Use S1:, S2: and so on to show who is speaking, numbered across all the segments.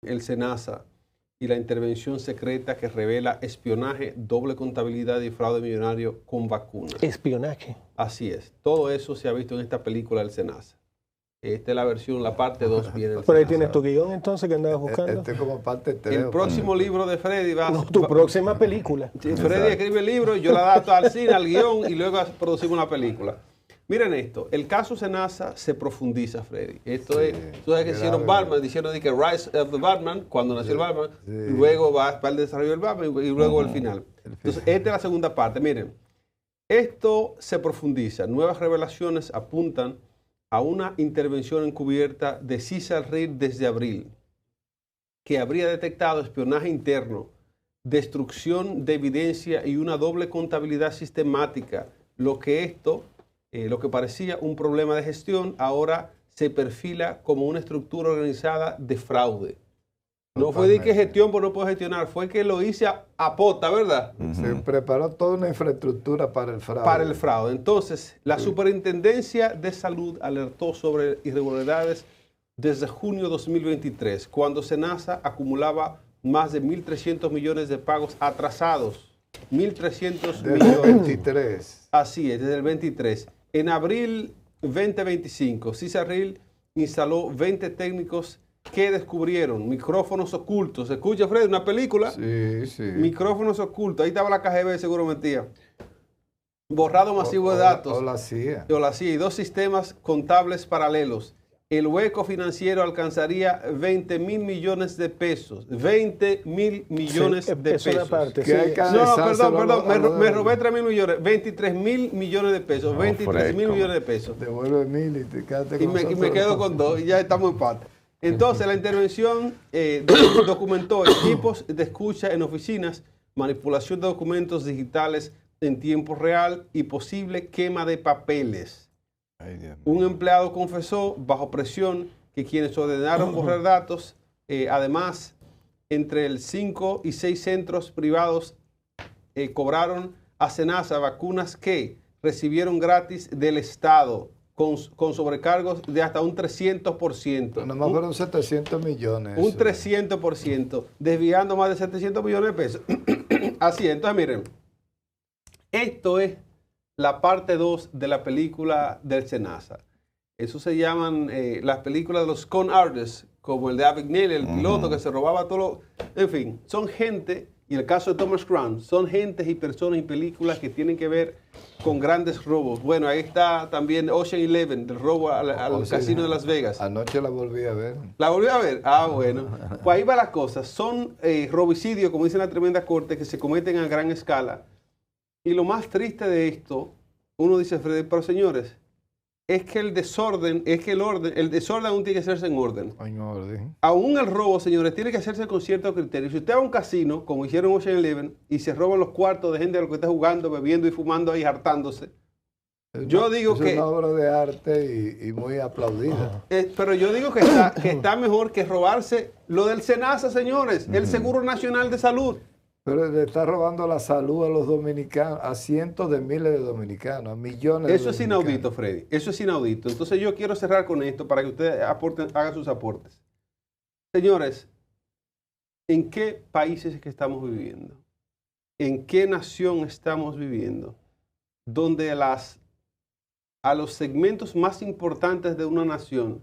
S1: el SENASA y la intervención secreta que revela espionaje, doble contabilidad y fraude millonario con vacunas.
S2: Espionaje.
S1: Así es. Todo eso se ha visto en esta película del SENASA. Esta es la versión, la parte 2 viene del
S2: Por ahí
S1: SENASA.
S2: tienes tu guión entonces que andabas buscando.
S3: Como parte 3.
S1: El próximo libro de Freddy va
S2: No, tu próxima película.
S1: Freddy escribe el libro, yo la adapto al cine, al guión y luego producimos una película. Miren esto, el caso SENASA se profundiza, Freddy. Esto es, tú sabes que hicieron Batman, dijeron que Rise of the Batman, cuando nació el Batman, luego va el desarrollo del Batman y luego el final. Entonces, esta es la segunda parte. Miren, esto se profundiza. Nuevas revelaciones apuntan a una intervención encubierta de Cesar Reed desde abril, que habría detectado espionaje interno, destrucción de evidencia y una doble contabilidad sistemática. Lo que parecía un problema de gestión, ahora se perfila como una estructura organizada de fraude. No fue de que gestión por no puedo gestionar, fue que lo hice a pota, ¿verdad?
S3: Se preparó toda una infraestructura para el fraude.
S1: Para el fraude. Entonces, la Superintendencia de Salud alertó sobre irregularidades desde junio de 2023, cuando SENASA acumulaba más de 1.300 millones de pagos atrasados. 1.300 millones.
S3: 23.
S1: Así es, desde el 23. En abril 2025, Cesar Reed instaló 20 técnicos que descubrieron micrófonos ocultos. ¿Escucha, Fred? Una película.
S3: Sí, sí.
S1: Micrófonos ocultos. Ahí estaba la KGB, seguro metía. Borrado masivo de datos.
S3: O la CIA.
S1: O la CIA. Y 2 sistemas contables paralelos. El hueco financiero alcanzaría 20 mil millones de pesos. 20 mil millones de pesos.
S2: Una parte, sí.
S1: No, perdón. Me robé 3 mil millones. 23 mil millones de pesos. 23 mil millones de pesos.
S3: Devuelve 1.000 y te quedaste con
S1: Y me quedo con 2 y ya estamos en empate. Entonces, la intervención documentó equipos de escucha en oficinas, manipulación de documentos digitales en tiempo real y posible quema de papeles. Un empleado confesó bajo presión que quienes ordenaron borrar datos, además, entre el 5 y 6 centros privados cobraron a SENASA vacunas que recibieron gratis del Estado, con sobrecargos de hasta un 300%.
S3: Nomás fueron 700 millones.
S1: Un 300%, desviando más de 700 millones de pesos. Así es, entonces miren, esto es la parte 2 de la película del SENASA. Eso se llaman las películas de los con artists, como el de Abagnale, el piloto que se robaba todo lo... En fin, son gente, y el caso de Thomas Crown, son gentes y personas y películas que tienen que ver con grandes robos. Bueno, ahí está también Ocean Eleven, el robo al casino de Las Vegas.
S3: Anoche la volví a ver.
S1: ¿La volví a ver? Ah, bueno. Pues ahí va la cosa. Son robicidios, como dice la tremenda corte, que se cometen a gran escala. Y lo más triste de esto, uno dice, Freddy, pero señores, es que el desorden aún tiene que hacerse en orden.
S3: En orden.
S1: Aún el robo, señores, tiene que hacerse con ciertos criterios. Si usted va a un casino, como hicieron Ocean Eleven, y se roban los cuartos de gente que está jugando, bebiendo y fumando ahí, hartándose. Yo digo que...
S3: Es una obra de arte y muy aplaudida.
S1: Pero yo digo que está mejor que robarse lo del SENASA, señores, el Seguro Nacional de Salud.
S3: Pero le está robando la salud a los dominicanos, a cientos de miles de dominicanos, a millones de
S1: Eso es inaudito, Freddy. Eso es inaudito. Entonces yo quiero cerrar con esto para que ustedes hagan sus aportes. Señores, ¿en qué países es que estamos viviendo? ¿En qué nación estamos viviendo? Donde a los segmentos más importantes de una nación,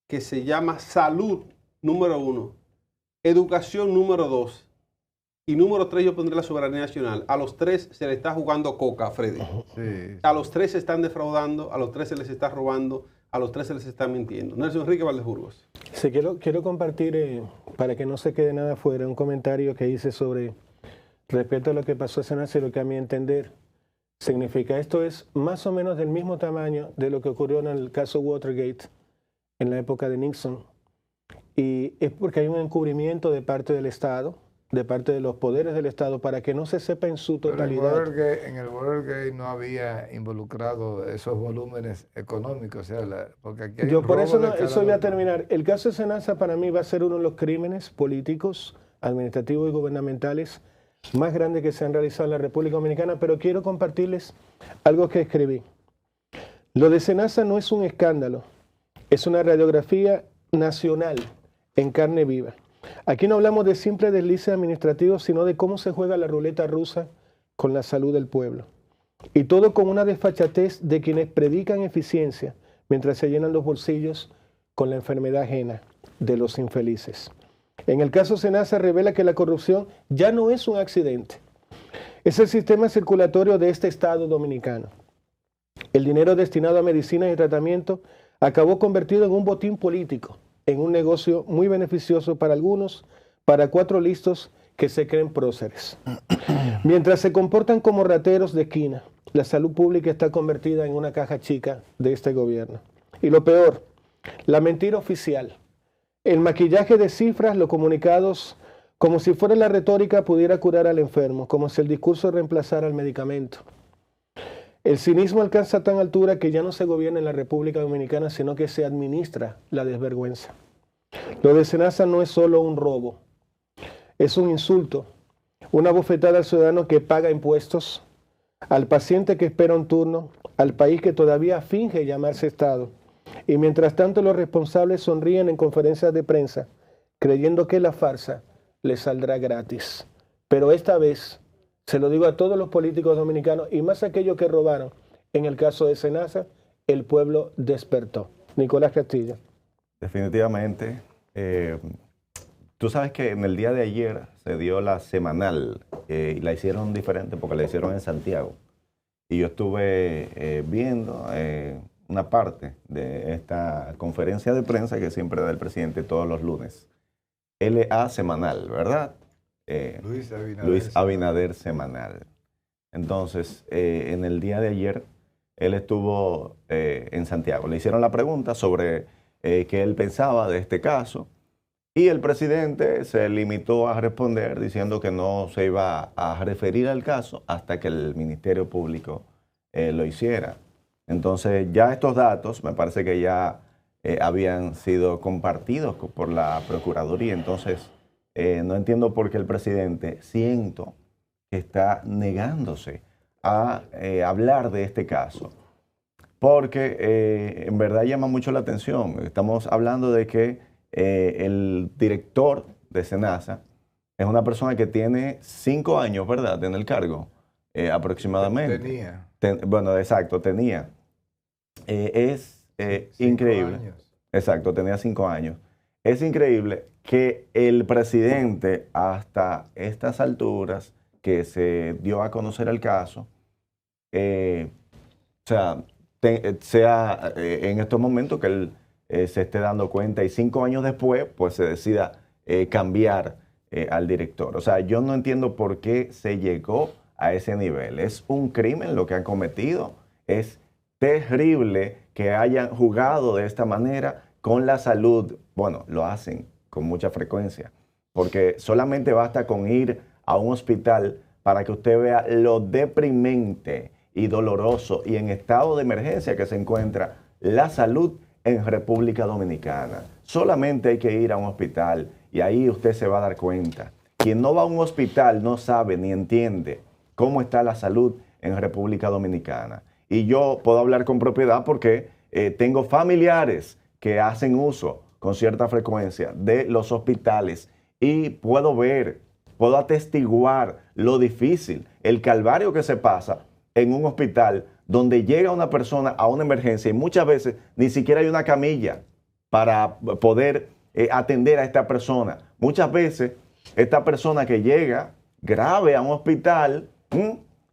S1: que se llama salud, número 1, educación, número 2, y número 3 yo pondré la soberanía nacional. A los 3 se le está jugando coca, Freddy.
S3: Sí.
S1: A los 3 se están defraudando, a los 3 se les está robando, a los 3 se les está mintiendo. Nelson Enrique Valdesburgos.
S2: Sí, quiero compartir, para que no se quede nada fuera, un comentario que hice sobre respecto a lo que pasó en SENASA y lo que a mi entender significa. Esto es más o menos del mismo tamaño de lo que ocurrió en el caso Watergate en la época de Nixon. Y es porque hay un encubrimiento de parte del Estado, de parte de los poderes del Estado, para que no se sepa en su totalidad.
S3: Pero en el Watergate no había involucrado esos volúmenes económicos. O sea, porque aquí hay
S2: Yo por eso,
S3: eso
S2: voy a terminar. El caso de SENASA para mí va a ser uno de los crímenes políticos, administrativos y gubernamentales más grandes que se han realizado en la República Dominicana, pero quiero compartirles algo que escribí. Lo de SENASA no es un escándalo, es una radiografía nacional en carne viva. Aquí no hablamos de simples deslices administrativos, sino de cómo se juega la ruleta rusa con la salud del pueblo. Y todo con una desfachatez de quienes predican eficiencia mientras se llenan los bolsillos con la enfermedad ajena de los infelices. En el caso Senasa revela que la corrupción ya no es un accidente. Es el sistema circulatorio de este Estado dominicano. El dinero destinado a medicinas y tratamiento acabó convertido en un botín político, en un negocio muy beneficioso para algunos, para 4 listos que se creen próceres. Mientras se comportan como rateros de esquina, la salud pública está convertida en una caja chica de este gobierno. Y lo peor, la mentira oficial, el maquillaje de cifras, los comunicados, como si fuera la retórica pudiera curar al enfermo, como si el discurso reemplazara al medicamento. El cinismo alcanza a tan altura que ya no se gobierna en la República Dominicana, sino que se administra la desvergüenza. Lo de Senasa no es solo un robo, es un insulto, una bofetada al ciudadano que paga impuestos, al paciente que espera un turno, al país que todavía finge llamarse Estado. Y mientras tanto los responsables sonríen en conferencias de prensa, creyendo que la farsa les saldrá gratis. Pero esta vez, se lo digo a todos los políticos dominicanos, y más aquellos que robaron, en el caso de Senasa, el pueblo despertó. Nicolás Castillo.
S4: Definitivamente. Tú sabes que en el día de ayer se dio la semanal y la hicieron diferente porque la hicieron en Santiago. Y yo estuve viendo una parte de esta conferencia de prensa que siempre da el presidente todos los lunes. LA semanal, ¿verdad? Luis Abinader semanal. Entonces, en el día de ayer, él estuvo en Santiago. Le hicieron la pregunta sobre qué él pensaba de este caso. Y el presidente se limitó a responder diciendo que no se iba a referir al caso hasta que el Ministerio Público lo hiciera. Entonces ya estos datos me parece que ya habían sido compartidos por la Procuraduría. Entonces no entiendo por qué el presidente siento que está negándose a hablar de este caso. Porque en verdad llama mucho la atención. Estamos hablando de que el director de Senasa es una persona que tiene 5 años, ¿verdad?, en el cargo, aproximadamente. Bueno, exacto, tenía. Es increíble. Exacto, tenía 5 años. Es increíble que el presidente, hasta estas alturas que se dio a conocer el caso, sea en estos momentos que él se esté dando cuenta y 5 años después pues se decida cambiar al director. O sea, yo no entiendo por qué se llegó a ese nivel. Es un crimen lo que han cometido. Es terrible que hayan jugado de esta manera con la salud. Bueno, lo hacen con mucha frecuencia, porque solamente basta con ir a un hospital para que usted vea lo deprimente y doloroso y en estado de emergencia que se encuentra la salud en República Dominicana. Solamente hay que ir a un hospital y ahí usted se va a dar cuenta. Quien no va a un hospital no sabe ni entiende cómo está la salud en República Dominicana. Y yo puedo hablar con propiedad porque tengo familiares que hacen uso con cierta frecuencia de los hospitales y puedo ver, puedo atestiguar lo difícil, el calvario que se pasa en un hospital donde llega una persona a una emergencia y muchas veces ni siquiera hay una camilla para poder atender a esta persona. Muchas veces esta persona que llega grave a un hospital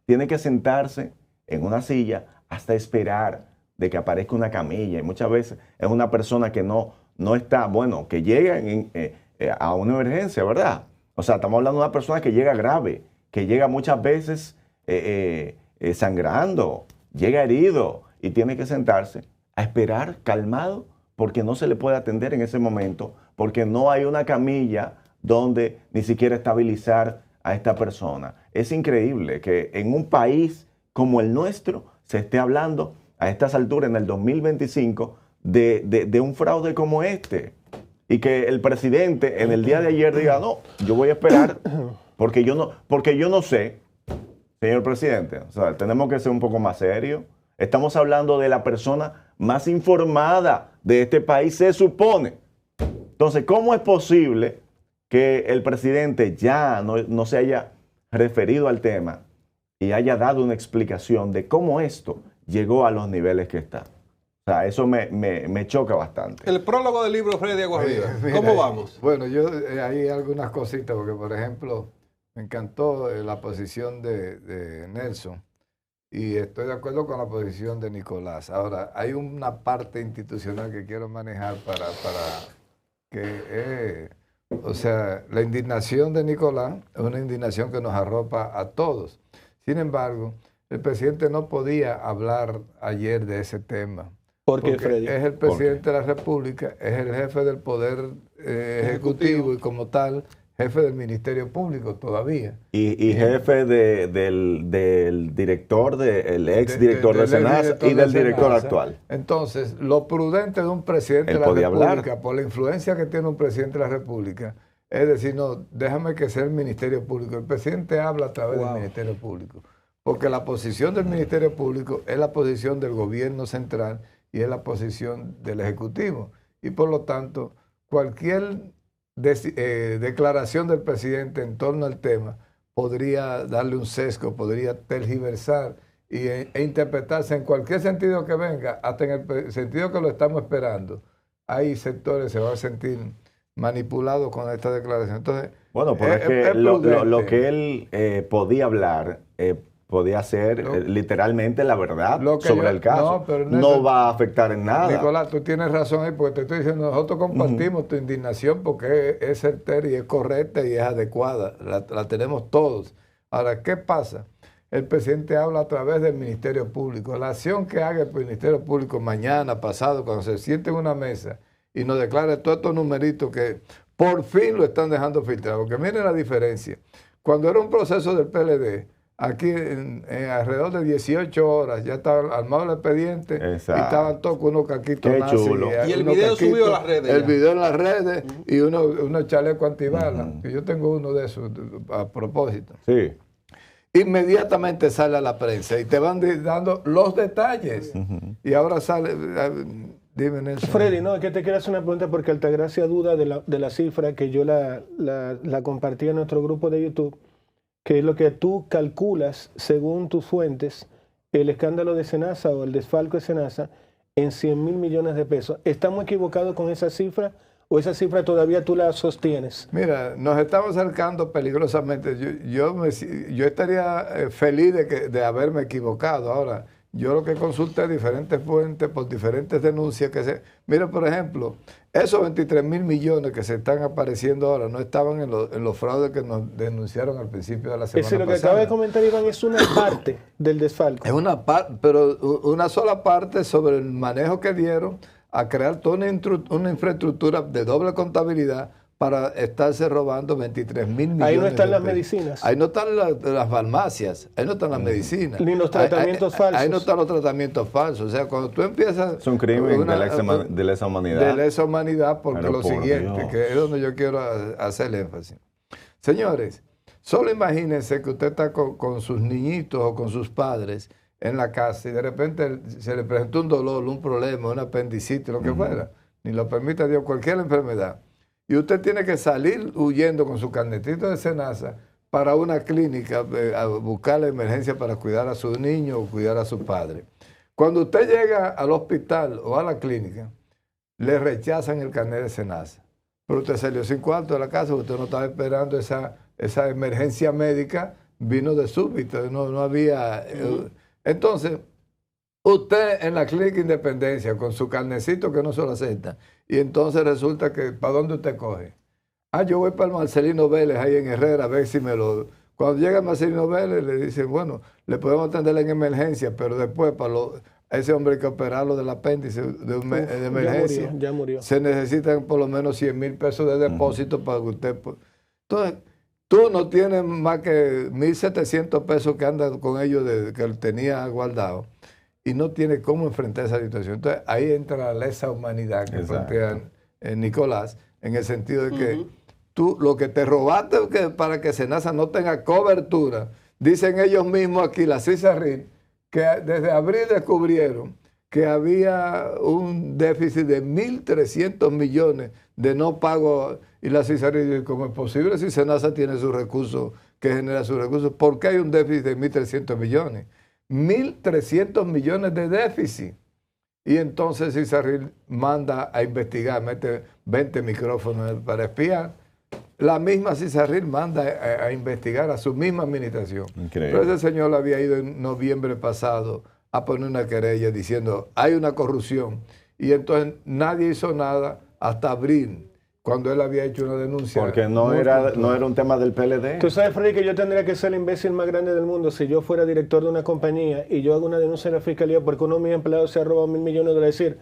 S4: tiene que sentarse en una silla hasta esperar de que aparezca una camilla. Y muchas veces es una persona que no está, bueno, que llega a una emergencia, ¿verdad? O sea, estamos hablando de una persona que llega grave, que llega muchas veces sangrando, llega herido y tiene que sentarse a esperar calmado porque no se le puede atender en ese momento, porque no hay una camilla donde ni siquiera estabilizar a esta persona. Es increíble que en un país como el nuestro se esté hablando a estas alturas, en el 2025, de un fraude como este. Y que el presidente en el día de ayer diga, no, yo voy a esperar porque yo no sé. Señor presidente, o sea, tenemos que ser un poco más serios. Estamos hablando de la persona más informada de este país, se supone. Entonces, ¿cómo es posible que el presidente ya no se haya referido al tema y haya dado una explicación de cómo esto llegó a los niveles que está. O sea, eso me choca bastante.
S1: El prólogo del libro Freddy Aguarriba. ¿Cómo vamos?
S3: Bueno, hay algunas cositas, porque por ejemplo, me encantó la posición de Nelson y estoy de acuerdo con la posición de Nicolás. Ahora, hay una parte institucional que quiero manejar para que, o sea, la indignación de Nicolás es una indignación que nos arropa a todos. Sin embargo, el presidente no podía hablar ayer de ese tema.
S2: ¿Por qué,
S3: Porque
S2: Freddy?
S3: es el presidente de la República, es el jefe del Poder Ejecutivo y como tal, jefe del Ministerio Público todavía.
S4: Y jefe del director, del ex director de Senasa y del director actual.
S3: Entonces, lo prudente de un presidente de la República, por la influencia que tiene un presidente de la República, es decir, no, déjame que sea el Ministerio Público. El presidente habla a través del Ministerio Público. Porque la posición del Ministerio Público es la posición del gobierno central y es la posición del Ejecutivo. Y por lo tanto, cualquier declaración del presidente en torno al tema podría darle un sesgo, podría tergiversar e interpretarse en cualquier sentido que venga, hasta en el sentido que lo estamos esperando. Hay sectores que se van a sentir manipulados con esta declaración. Entonces,
S4: bueno, pero es que lo que él podía hablar, podía ser literalmente la verdad sobre el caso. No va a afectar en nada.
S3: Nicolás, tú tienes razón ahí, porque te estoy diciendo, nosotros compartimos tu indignación porque es certera y es correcta y es adecuada. La tenemos todos. Ahora, ¿qué pasa? El presidente habla a través del Ministerio Público. La acción que haga el Ministerio Público mañana, pasado, cuando se siente en una mesa y nos declare todos estos numeritos que por fin lo están dejando filtrar. Porque miren la diferencia. Cuando era un proceso del PLD, aquí en alrededor de 18 horas ya estaba armado el expediente.
S4: Exacto.
S3: Y estaban todos con unos caquitos
S4: Qué
S3: nazi,
S4: chulo.
S1: Y el video subió a las redes.
S3: El video en las redes y unos chalecos antibalas. Que yo tengo uno de esos a propósito.
S4: Sí.
S3: Inmediatamente sale a la prensa y te van dando los detalles. Y ahora sale... Dime, Nelson.
S2: Freddy, no, es que te quiero hacer una pregunta porque Altagracia duda de la cifra que yo la compartí en nuestro grupo de YouTube, que es lo que tú calculas, según tus fuentes, el escándalo de Senasa o el desfalco de Senasa en 100.000 millones de pesos. ¿Estamos equivocados con esa cifra o esa cifra todavía tú la sostienes?
S3: Mira, nos estamos acercando peligrosamente. Yo estaría feliz de haberme equivocado. Ahora, yo lo que consulté diferentes fuentes por diferentes denuncias que se... Mira, por ejemplo, esos 23.000 millones que se están apareciendo ahora no estaban en los fraudes que nos denunciaron al principio de la semana pasada.
S2: Lo que acaba de comentar, Iván, es una parte del desfalco.
S3: Es una parte, pero una sola parte sobre el manejo que dieron a crear toda una infraestructura de doble contabilidad para estarse robando 23.000 millones.
S2: Ahí no están las medicinas.
S3: Ahí no están las farmacias, ahí no están las medicinas.
S2: Ni los tratamientos falsos.
S3: Ahí no están los tratamientos falsos. O sea, cuando tú empiezas...
S4: Es un crimen de lesa humanidad.
S3: De lesa humanidad, porque
S4: Pero
S3: lo
S4: por
S3: siguiente,
S4: Dios.
S3: que es donde yo quiero hacer el énfasis. Señores, solo imagínense que usted está con sus niñitos o con sus padres en la casa y de repente se le presentó un dolor, un problema, una apendicitis, lo que fuera, ni lo permita Dios, cualquier enfermedad. Y usted tiene que salir huyendo con su carnetito de Senasa para una clínica a buscar la emergencia para cuidar a sus niños o cuidar a sus padres. Cuando usted llega al hospital o a la clínica, le rechazan el carnet de Senasa. Pero usted salió sin cuarto de la casa, usted no estaba esperando esa emergencia médica, vino de súbito, no había... Entonces, usted en la clínica Independencia con su carnecito que no se lo acepta, y entonces resulta que, ¿para dónde usted coge? Yo voy para el Marcelino Vélez ahí en Herrera a ver si me lo... Cuando llega el Marcelino Vélez le dicen, bueno, le podemos atender en emergencia, pero después a ese hombre hay que operarlo del apéndice de emergencia.
S2: Ya murió.
S3: Se necesitan por lo menos 100.000 pesos de depósito para que usted... Entonces, tú no tienes más que 1.700 pesos que anda con ellos que él tenía guardado y no tiene cómo enfrentar esa situación. Entonces, ahí entra la lesa humanidad que plantea Nicolás, en el sentido de que tú lo que te robaste para que Senasa no tenga cobertura, dicen ellos mismos aquí, la CISARRIN, que desde abril descubrieron que había un déficit de 1.300 millones de no pago, y la CISARRIL dice, ¿cómo es posible si SENASA tiene sus recursos, que genera sus recursos? ¿Por qué hay un déficit de 1.300 millones? 1.300 millones de déficit. Y entonces CISARRIL manda a investigar, mete 20 micrófonos para espiar. La misma CISARRIL manda a investigar a su misma administración.
S4: Increíble.
S3: Pero ese señor había ido en noviembre pasado a poner una querella diciendo hay una corrupción. Y entonces nadie hizo nada hasta abril, cuando él había hecho una denuncia.
S4: Porque no era un tema del PLD.
S2: Tú sabes, Freddy, que yo tendría que ser el imbécil más grande del mundo si yo fuera director de una compañía y yo hago una denuncia en la fiscalía porque uno de mis empleados se ha robado 1.000 millones de dólares. Es decir,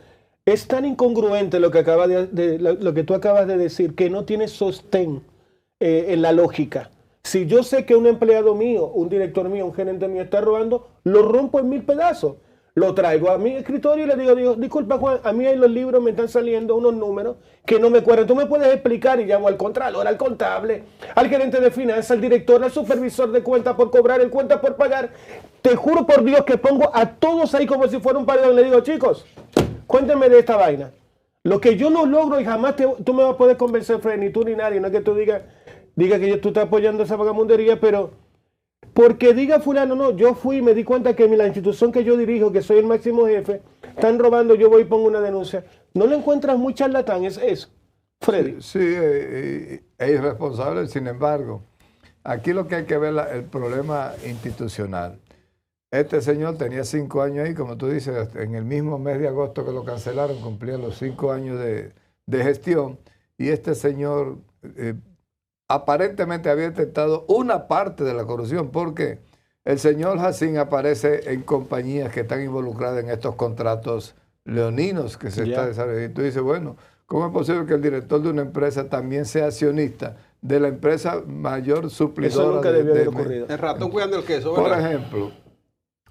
S2: es tan incongruente lo que, lo que tú acabas de decir que no tiene sostén en la lógica. Si yo sé que un empleado mío, un director mío, un gerente mío está robando, lo rompo en 1.000 pedazos. Lo traigo a mi escritorio y le digo, disculpa Juan, a mí en los libros me están saliendo unos números que no me cuadran. Tú me puedes explicar, y llamo al contralor, al contable, al gerente de finanzas, al director, al supervisor de cuenta por cobrar, el cuenta por pagar. Te juro por Dios que pongo a todos ahí como si fuera un paredón. Le digo, chicos, cuéntenme de esta vaina. Lo que yo no logro y jamás tú me vas a poder convencer, Fred, ni tú ni nadie, no es que tú digas que tú estás apoyando esa vagamundería, pero porque diga fulano, no, yo fui y me di cuenta que la institución que yo dirijo, que soy el máximo jefe, están robando, yo voy y pongo una denuncia. ¿No le encuentras muy charlatán? Es eso, Freddy.
S3: Sí, es irresponsable. Sin embargo, aquí lo que hay que ver es el problema institucional. Este señor tenía 5 años ahí, como tú dices, en el mismo mes de agosto que lo cancelaron, cumplía los 5 años de gestión, y este señor aparentemente había detectado una parte de la corrupción, porque el señor Jacín aparece en compañías que están involucradas en estos contratos leoninos que se está desarrollando. Y tú dices, bueno, ¿cómo es posible que el director de una empresa también sea accionista de la empresa mayor suplidora?
S2: Eso nunca debió haber ocurrido.
S1: El ratón cuidando el queso, ¿verdad?
S3: Por ejemplo,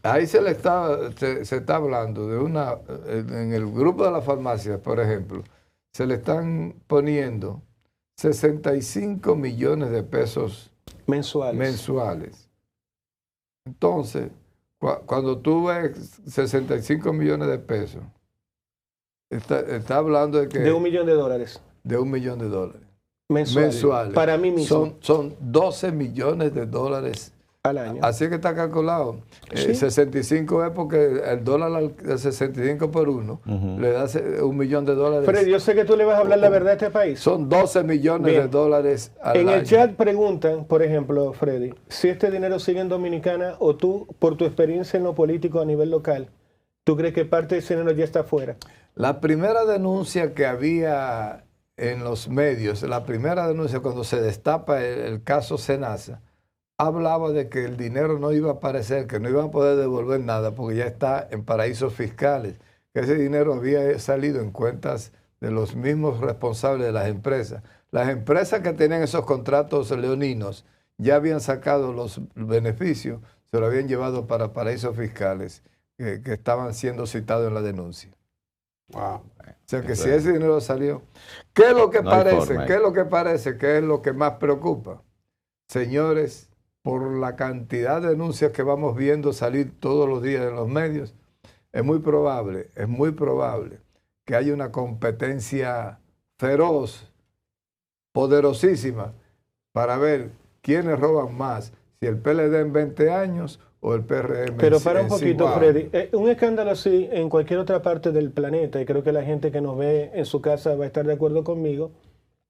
S3: ahí se está hablando de en el grupo de las farmacias, por ejemplo, se le están poniendo 65 millones de pesos mensuales. Entonces, cuando tú ves 65 millones de pesos, está hablando de que...
S2: De $1 millón.
S3: De $1 millón.
S2: Mensuales. Para mí mismo.
S3: Son 12 millones de dólares
S2: al año.
S3: Así que está calculado.
S2: ¿Sí?
S3: 65 es porque el dólar de 65 por 1 le da $1 millón.
S2: Freddy, yo sé que tú le vas a hablar la verdad a este país.
S3: Son 12 millones de dólares al año.
S2: En el chat preguntan, por ejemplo, Freddy, si este dinero sigue en Dominicana o tú, por tu experiencia en lo político a nivel local, ¿tú crees que parte de ese dinero ya está afuera?
S3: La primera denuncia que había en los medios, la primera denuncia cuando se destapa el caso SENASA, hablaba de que el dinero no iba a aparecer, que no iban a poder devolver nada porque ya está en paraísos fiscales, que ese dinero había salido en cuentas de los mismos responsables de las empresas. Las empresas que tenían esos contratos leoninos ya habían sacado los beneficios, se lo habían llevado para paraísos fiscales que estaban siendo citados en la denuncia.
S1: Wow.
S3: O sea que si ese dinero salió, ¿qué es lo que parece? ¿Qué es lo que parece? ¿Qué es lo que más preocupa? Señores, por la cantidad de denuncias que vamos viendo salir todos los días en los medios, es muy probable que haya una competencia feroz, poderosísima, para ver quiénes roban más, si el PLD en 20 años o el PRM.
S2: Pero para un poquito, Freddy,
S3: años.
S2: Un escándalo así en cualquier otra parte del planeta, y creo que la gente que nos ve en su casa va a estar de acuerdo conmigo,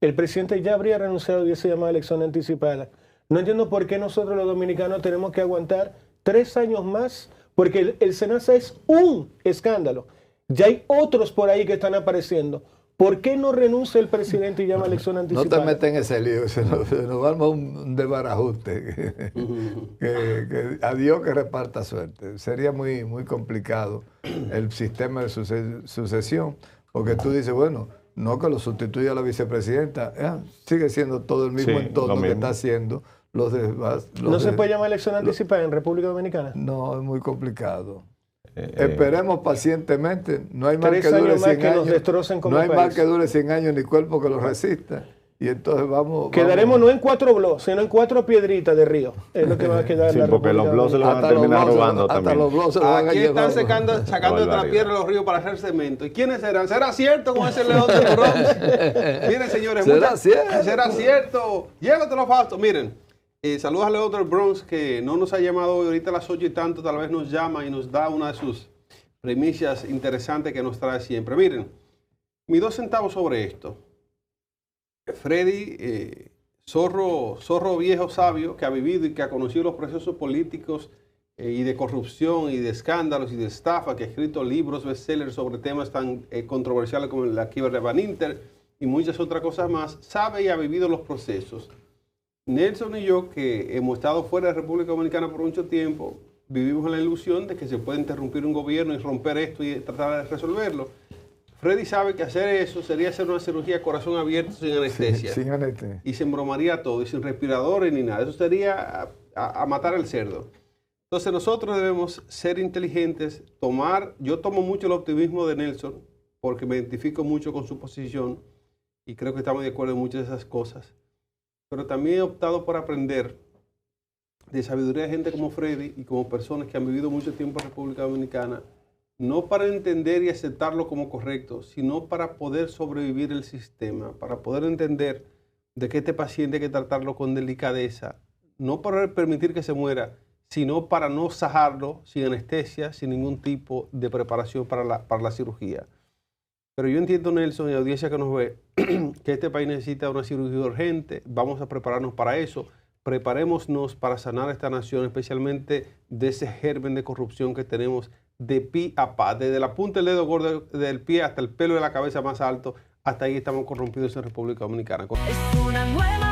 S2: el presidente ya habría renunciado y se llama elección anticipada. No entiendo por qué nosotros los dominicanos tenemos que aguantar 3 años más, porque el SENASA es un escándalo. Ya hay otros por ahí que están apareciendo. ¿Por qué no renuncia el presidente y llama elección anticipada?
S3: No te metas en ese lío, se nos arma un desbarajuste. Que a Dios que reparta suerte. Sería muy, muy complicado el sistema de sucesión, porque tú dices, bueno, no que lo sustituya la vicepresidenta, sigue siendo todo el mismo entorno que está haciendo. ¿No
S2: se puede llamar elección anticipada en República Dominicana?
S3: No, es muy complicado. Esperemos pacientemente. No hay mal que dure 100 años.
S2: No
S3: hay mal que dure 100 años ni cuerpo que lo resista. Y entonces
S2: Quedaremos no en 4 blogs, sino en 4 piedritas de río. Es lo que va a quedar.
S4: Sí, porque los blogs se los van a terminar robando también.
S1: Aquí están sacando de la piedra los ríos para hacer cemento. ¿Y quiénes serán? ¿Será cierto con ese león del Bronx? Miren, señores. ¿Será cierto? Llévatelo, Fausto. Miren, saludos a León del Bronx, que no nos ha llamado hoy. Ahorita a las 8 y tanto, tal vez nos llama y nos da una de sus premisas interesantes que nos trae siempre. Miren, mis 2 centavos sobre esto. Freddy, zorro viejo sabio que ha vivido y que ha conocido los procesos políticos y de corrupción y de escándalos y de estafa, que ha escrito libros bestsellers sobre temas tan controversiales como la quiebra de Van Inter y muchas otras cosas más, sabe y ha vivido los procesos. Nelson y yo, que hemos estado fuera de República Dominicana por mucho tiempo, vivimos en la ilusión de que se puede interrumpir un gobierno y romper esto y tratar de resolverlo. Freddy sabe que hacer eso sería hacer una cirugía a corazón abierto sin anestesia.
S3: Sin anestesia.
S1: Y se embromaría todo, y sin respiradores ni nada. Eso sería a matar al cerdo. Entonces nosotros debemos ser inteligentes, yo tomo mucho el optimismo de Nelson, porque me identifico mucho con su posición, y creo que estamos de acuerdo en muchas de esas cosas. Pero también he optado por aprender de sabiduría de gente como Freddy, y como personas que han vivido mucho tiempo en República Dominicana, no para entender y aceptarlo como correcto, sino para poder sobrevivir el sistema, para poder entender de que este paciente hay que tratarlo con delicadeza, no para permitir que se muera, sino para no sajarlo sin anestesia, sin ningún tipo de preparación para la cirugía. Pero yo entiendo, Nelson, y la audiencia que nos ve, que este país necesita una cirugía urgente, vamos a prepararnos para eso, preparémonos para sanar a esta nación, especialmente de ese germen de corrupción que tenemos de pi a pa, desde la punta del dedo gordo del pie hasta el pelo de la cabeza más alto, hasta ahí estamos corrompidos en República Dominicana.
S5: Es una nueva